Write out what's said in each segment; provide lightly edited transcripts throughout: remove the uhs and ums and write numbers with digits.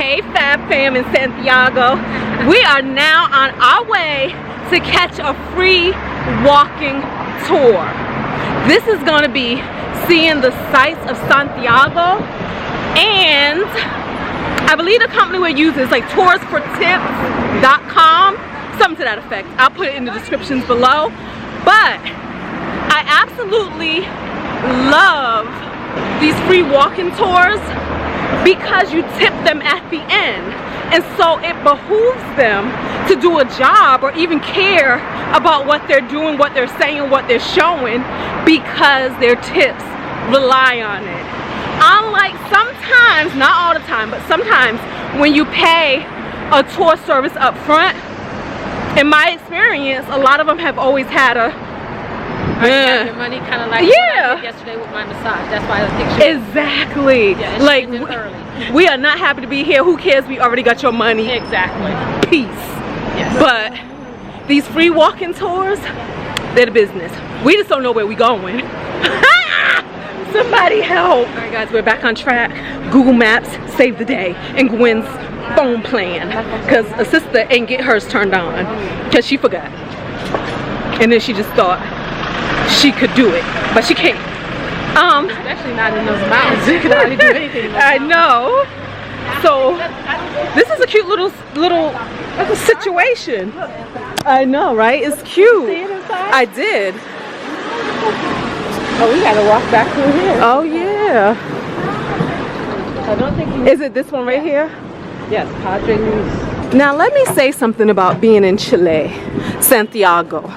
Hey Fab Fam in Santiago. We are now on our way to catch a free walking tour. This is going to be seeing the sights of Santiago, and I believe the company we use is like toursfortips.com, something to that effect. I'll put it in the descriptions below. But I absolutely love these free walking tours because you tip them at the end, and so it behooves them to do a job or even care about what they're doing, what they're saying, what they're showing, because their tips rely on it. Unlike sometimes, not all the time, but sometimes when you pay a tour service up front, in my experience, a lot of them have always had a your money, kind of like what I did yesterday with my massage. That's why I think exactly. Yeah, like we are not happy to be here. Who cares? We already got your money. Exactly. Peace. Yes. But these free walking tours, they're the business. We just don't know where we going. Somebody help. All right, guys, we're back on track. Google Maps saved the day in Gwen's phone plan because a sister ain't get hers turned on because she forgot, and then she just thought she could do it, but she can't. Especially not in those mountains. You can hardly do anything in those I know. So this is a cute little situation. I know, right? It's cute. See it inside? I did. Oh, we gotta walk back through here. Oh yeah. I don't think Is it this one right here? Yes, Padre News. Now let me say something about being in Chile, Santiago.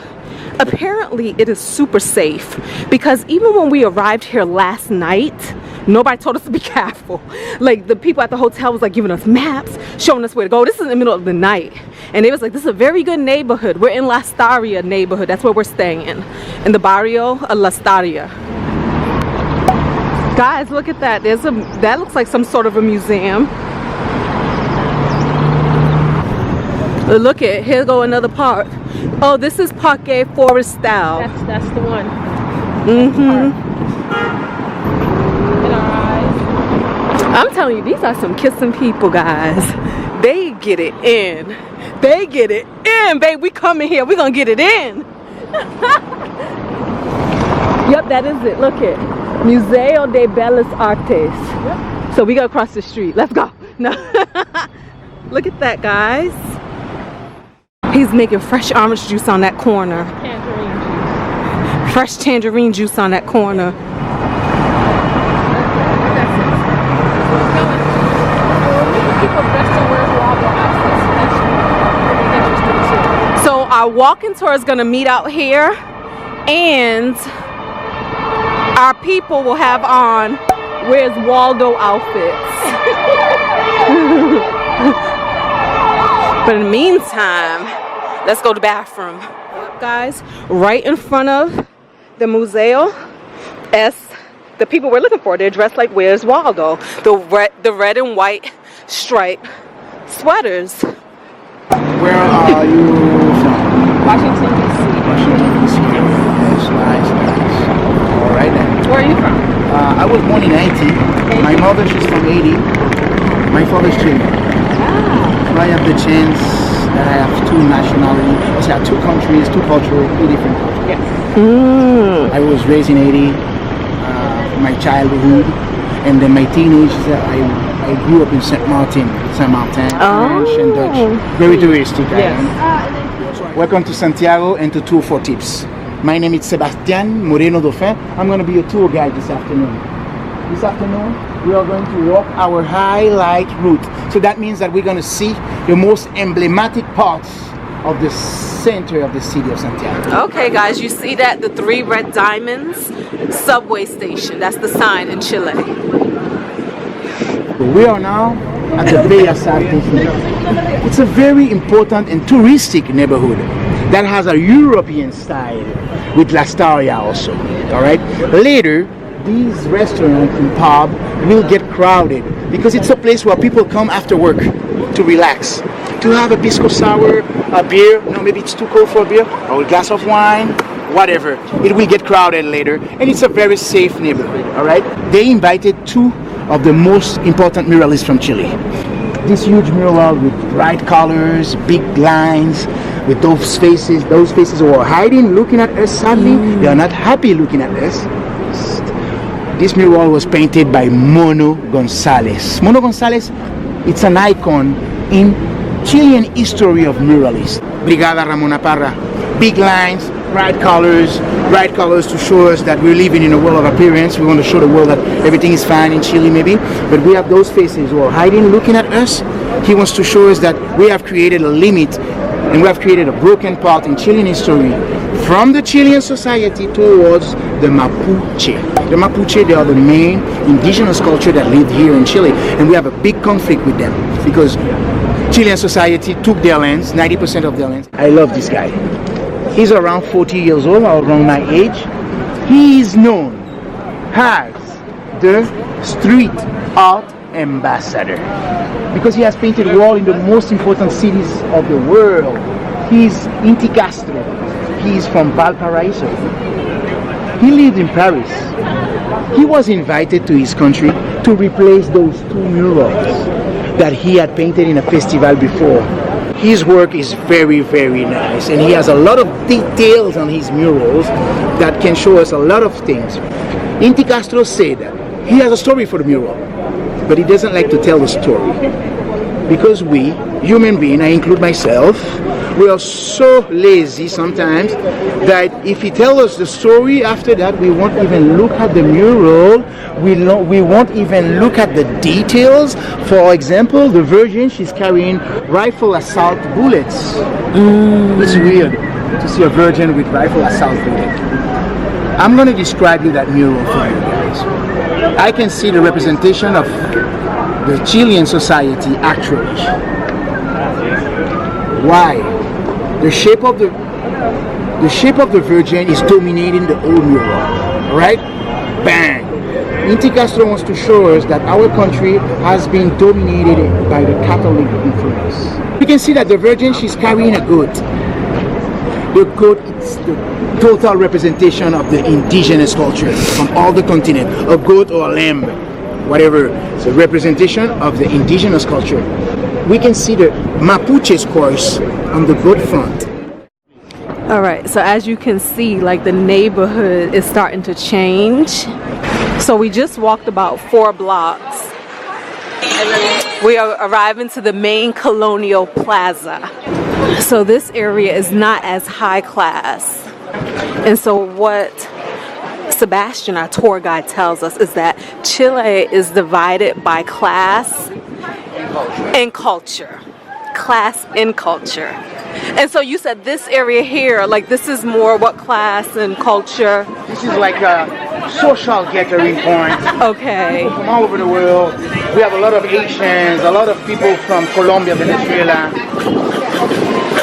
Apparently it is super safe because even when we arrived here last night, nobody told us to be careful. Like the people at the hotel was like giving us maps, showing us where to go. This is in the middle of the night, and they was like, this is a very good neighborhood. We're in La Staria neighborhood. That's where we're staying in the barrio of La Staria. Guys, look at that. That looks like some sort of a museum. Look at, here go another park. Oh, this is Parque Forestal. That's the one. Mm-hmm. I'm telling you, these are some kissing people, guys. They get it in. They get it in, babe. We coming here. We gonna get it in. Yep, that is it. Look at Museo de Artes. Yep. So we gotta cross the street. Let's go. No. Look at that, guys. He's making fresh orange juice on that corner. Tangerine juice. Fresh tangerine juice on that corner. So our walking tour is going to meet out here, and our people will have on Where's Waldo outfits. But in the meantime, let's go to the bathroom. Guys, right in front of the Museo, the people we're looking for, they're dressed like Where's Waldo. The red and white striped sweaters. Where are you from? Washington, D.C. Washington, D.C. That's nice. All right then. Where are you from? I was born in Haiti. My mother, she's from Haiti. My father's Chile. So I have the chance that I have two nationalities. I have two countries, two cultures, two different cultures. Yes. I was raised in Haiti, my childhood, and then my teenage, I grew up in Saint Martin, French and Dutch. Very touristic. Yes. Welcome to Santiago and to Tour for Tips. My name is Sebastian Moreno Dauphin. I'm going to be your tour guide this afternoon. This afternoon, we are going to walk our highlight route. So that means that we're going to see the most emblematic parts of the center of the city of Santiago. Okay, guys, you see that? The 3 red diamonds subway station. That's the sign in Chile. We are now at the Bellas Artes. It's a very important and touristic neighborhood that has a European style with La Staria also. All right. Later, these restaurants and pub will get crowded because it's a place where people come after work to relax, to have a pisco sour, a beer. No, maybe it's too cold for a beer, or a glass of wine, whatever. It will get crowded later, and it's a very safe neighborhood. All right. They invited 2 of the most important muralists from Chile. this huge mural with bright colors, big lines, with those faces. Those faces were hiding, looking at us sadly. They are not happy looking at us. This mural was painted by Mono Gonzalez. Mono Gonzalez, it's an icon in Chilean history of muralists. Brigada Ramona Parra. Big lines, bright colors to show us that we're living in a world of appearance. We want to show the world that everything is fine in Chile maybe. But we have those faces who are hiding, looking at us. He wants to show us that we have created a limit and we have created a broken part in Chilean history from the Chilean society towards the Mapuche. The Mapuche, they are the main indigenous culture that lived here in Chile, and we have a big conflict with them because Chilean society took their lands, 90% of their lands. I love this guy. He's around 40 years old, around my age. He is known as the street art ambassador because he has painted walls in the most important cities of the world. He's Inti Castro. He's from Valparaiso. He lived in Paris. He was invited to his country to replace those two murals that he had painted in a festival before. His work is very, very nice, and he has a lot of details on his murals that can show us a lot of things. Inti Castro said that he has a story for the mural, but he doesn't like to tell the story because we, human beings, I include myself, we are so lazy sometimes that if he tells us the story, after that we won't even look at the mural, we won't even look at the details. For example, the Virgin, she's carrying rifle assault bullets. It's weird to see a Virgin with rifle assault bullets. I'm going to describe you that mural for you guys. I can see the representation of the Chilean society actually. Why? The shape of the Virgin is dominating the old mural, right? Bang! Inti Castro wants to show us that our country has been dominated by the Catholic influence. You can see that the Virgin, she's carrying a goat. The goat is the total representation of the indigenous culture from all the continent. A goat or a lamb, whatever, it's a representation of the indigenous culture. We can see the Mapuche's course on the goat front. All right, so as you can see, like the neighborhood is starting to change. So we just walked about 4 blocks. We are arriving to the main Colonial Plaza. So this area is not as high class. And so what Sebastian, our tour guide, tells us is that Chile is divided by class and culture. Class and culture. And so you said this area here, like this is more what class and culture? This is like a social gathering point. Okay. People from all over the world. We have a lot of Asians, a lot of people from Colombia, Venezuela.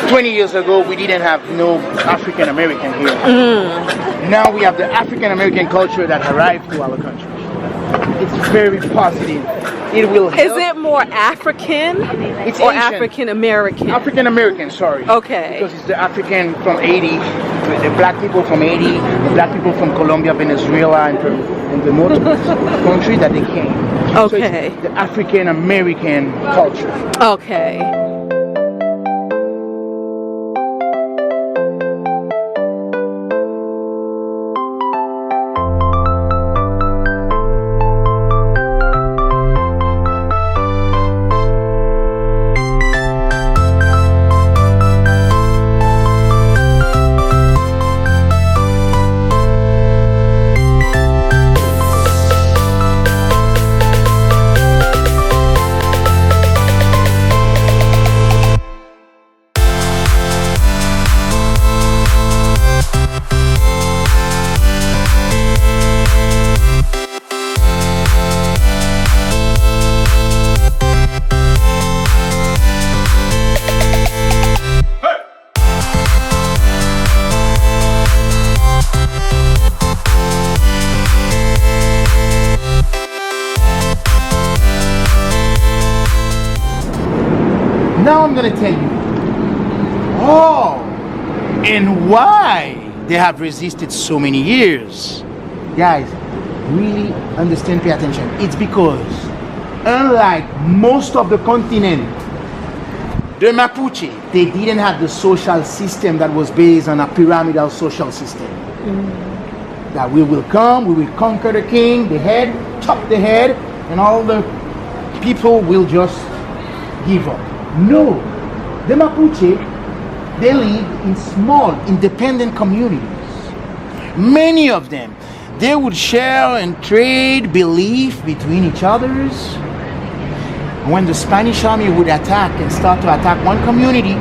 20 years ago, we didn't have no African American here. Now we have the African American culture that arrived to our country. It's very positive. It will help. Is it more African it's or Asian. African American? African American, sorry. Okay. Because it's the African from Haiti, the black people from Haiti, the black people from Colombia, Venezuela, and Peru, and the most country that they came. Okay. So it's the African American culture. Okay. Now I'm going to tell you, and why they have resisted so many years. Guys, really understand, pay attention. It's because unlike most of the continent, the Mapuche, they didn't have the social system that was based on a pyramidal social system. That we will come, we will conquer the king, the head, chop the head, and all the people will just give up. No, the Mapuche, they live in small, independent communities. Many of them, they would share and trade belief between each others. When the Spanish army would attack and start to attack one community,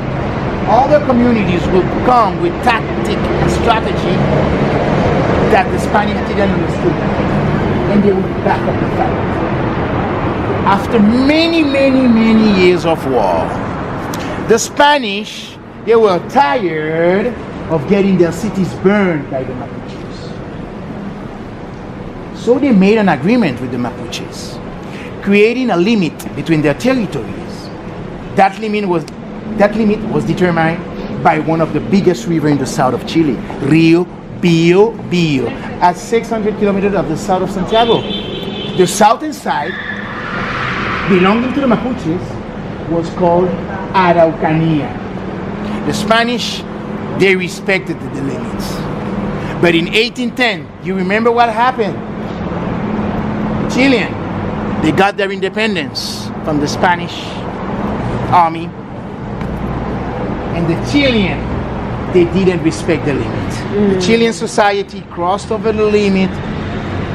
other communities would come with tactic and strategy that the Spanish didn't understand, and they would back up the fight. After many years of war, the Spanish, they were tired of getting their cities burned by the Mapuches. So they made an agreement with the Mapuches, creating a limit between their territories. That limit was determined by one of the biggest rivers in the south of Chile, Rio Bio, at 600 kilometers of the south of Santiago. The southern side, belonging to the Mapuches, was called Araucanía. The Spanish, they respected the limits. But in 1810, you remember what happened? The Chilean, they got their independence from the Spanish army, and the Chilean, they didn't respect the limit. The Chilean society crossed over the limit.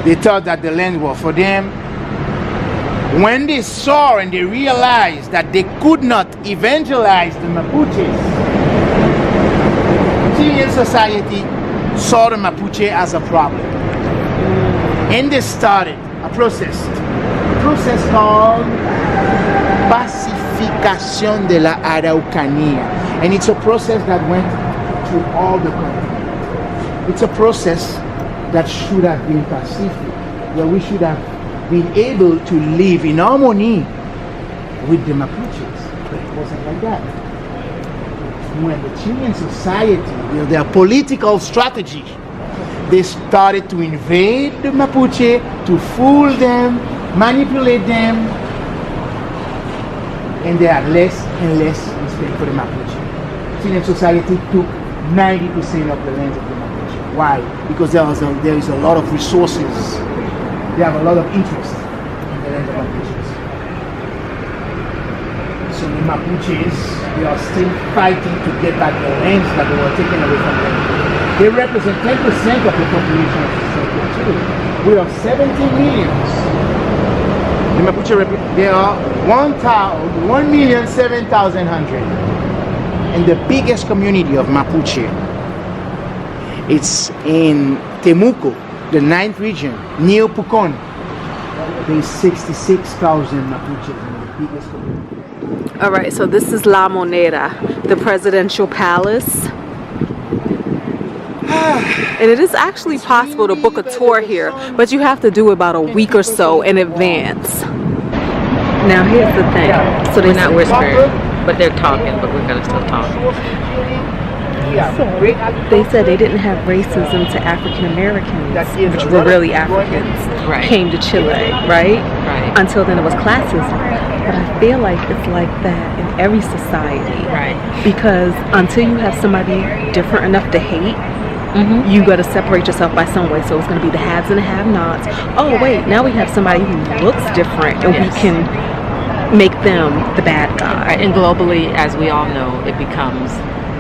They thought that the land was for them. When they saw and they realized that they could not evangelize the Mapuches, Chilean society saw the Mapuche as a problem. And they started a process called Pacificación de la Araucanía. And it's a process that went through all the continent. It's a process that should have been pacific, where we should have been able to live in harmony with the Mapuches. But it wasn't like that. When the Chilean society, with their political strategy, they started to invade the Mapuche, to fool them, manipulate them, and they had less and less respect for the Mapuche. Chilean society took 90% of the land of the Mapuche. Why? Because there is a lot of resources. They have a lot of interest in the land of Mapuches. So the Mapuches, they are still fighting to get back the lands that they were taken away from them. They represent 10% of the population of Chile. We are 17 million. The Mapuche, there are 1,007,100. And the biggest community of Mapuche, it's in Temuco, the 9th region, near Pucón. There's 66,000 Mapuches in the biggest community. All right, so this is La Moneda, the presidential palace. And it is actually possible to book a tour here, but you have to do about a week or so in advance. Now here's the thing. So they're not whispering, but they're talking, but we're gonna still talk. So they said they didn't have racism to African Americans, which were really Africans, came to Chile, right? Until then it was classism. But I feel like it's like that in every society. Because until you have somebody different enough to hate, you got to separate yourself by some way. So it's going to be the haves and the have-nots. Oh wait, now we have somebody who looks different, and we can make them the bad guy. And globally, as we all know, it becomes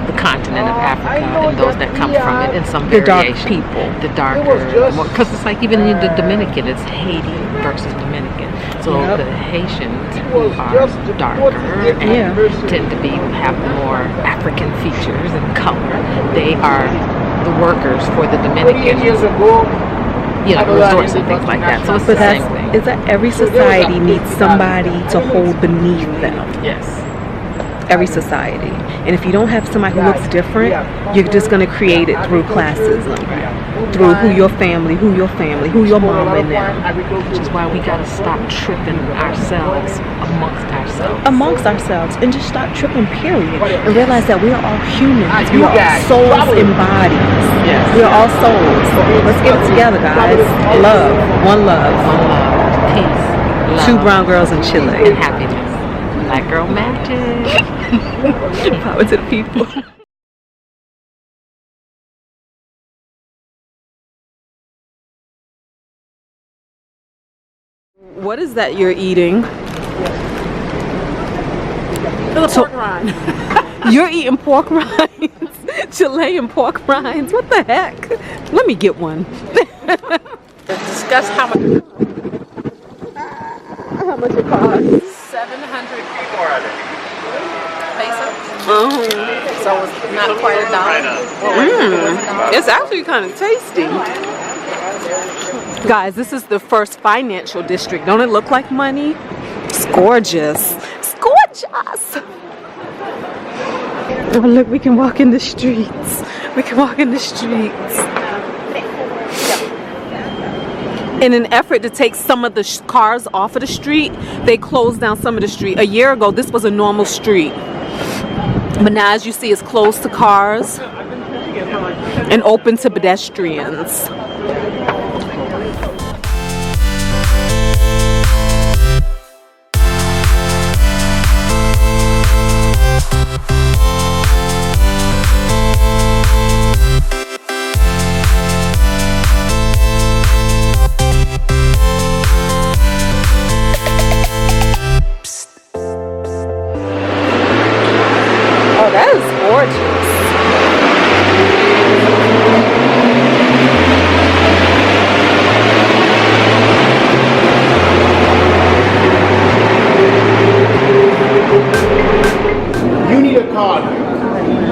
the continent of Africa and those that come from it in some variation. The dark people. The darker, because it's like even in the Dominican, it's Haiti versus Dominican. So the Haitians who are darker and tend to have more African features and color, they are the workers for the Dominicans. Resorts and things like that. So it's the same thing. Is that every society needs somebody to hold beneath them? Yes. Every society. And if you don't have somebody who looks different, you're just going to create it through classism. Through who your family, who your mama and them. Which is why we got to stop tripping ourselves amongst ourselves. And just stop tripping, period. And realize that we are all humans. We are all souls and bodies. We are all souls. Let's get it together, guys. Love. One love. Peace. Love. 2 brown girls in Chile. And happiness. Black girl magic. Power to the people. What is that you're eating? Pork rind. You're eating pork rinds. Chilean pork rinds. What the heck? Let me get one. Discuss how much it costs. 700 pesos. So it's not quite $1. It's actually kind of tasty. Guys, this is the first financial district. Don't it look like money? It's gorgeous. It's gorgeous. Oh, look, we can walk in the streets. We can walk in the streets. In an effort to take some of the cars off of the street, they closed down some of the street. A year ago, this was a normal street. But now, as you see, it's closed to cars and open to pedestrians.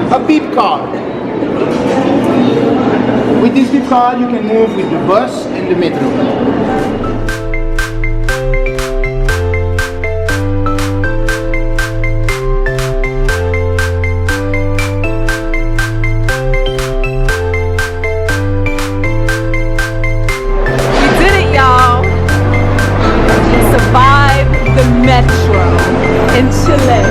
A beep card. With this beep card, you can move with the bus and the metro. We did it, y'all. We survived the metro in Chile.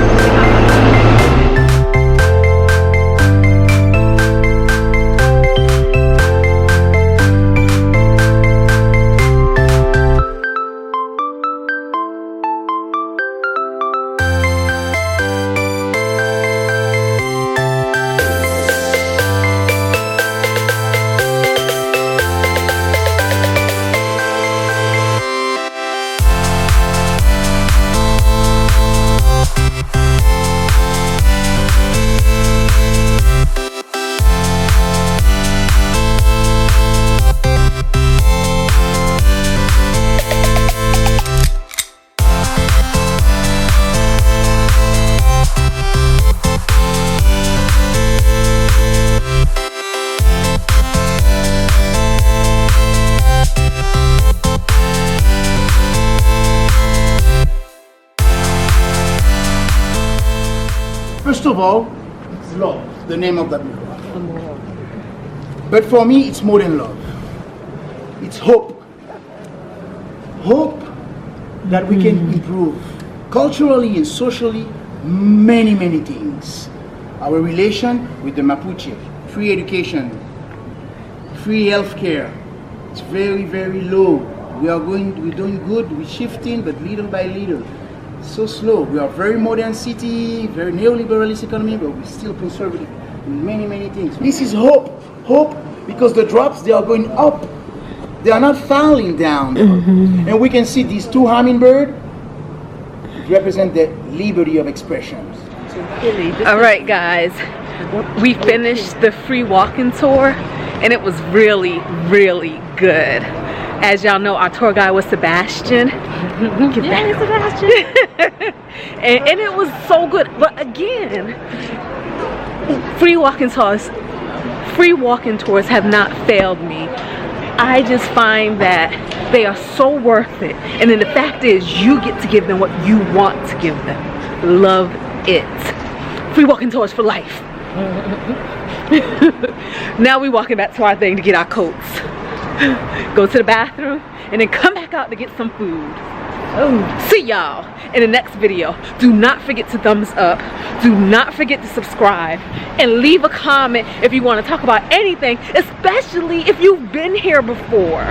First of all, it's love, the name of that movie. But for me, it's more than love. It's hope. Hope that we can improve culturally and socially many, many things. Our relation with the Mapuche, free education, free healthcare. It's very, very low. We're doing good, we're shifting, but little by little. So slow. We are very modern city, very neoliberalist economy, but we're still conservative in many, many things. This is hope. Hope because the drops, they are going up. They are not falling down. And we can see these 2 hummingbirds represent the liberty of expression. All right, guys. We finished the free walking tour and it was really, really good. As y'all know, our tour guide was Sebastian. Yay, Sebastian! and it was so good. But again, free walking tours have not failed me. I just find that they are so worth it. And then the fact is, you get to give them what you want to give them. Love it. Free walking tours for life. Now we walking back to our thing to get our coats. Go to the bathroom and then come back out to get some food. See y'all in the next video. Do not forget to thumbs up. Do not forget to subscribe and leave a comment if you want to talk about anything, especially if you've been here before.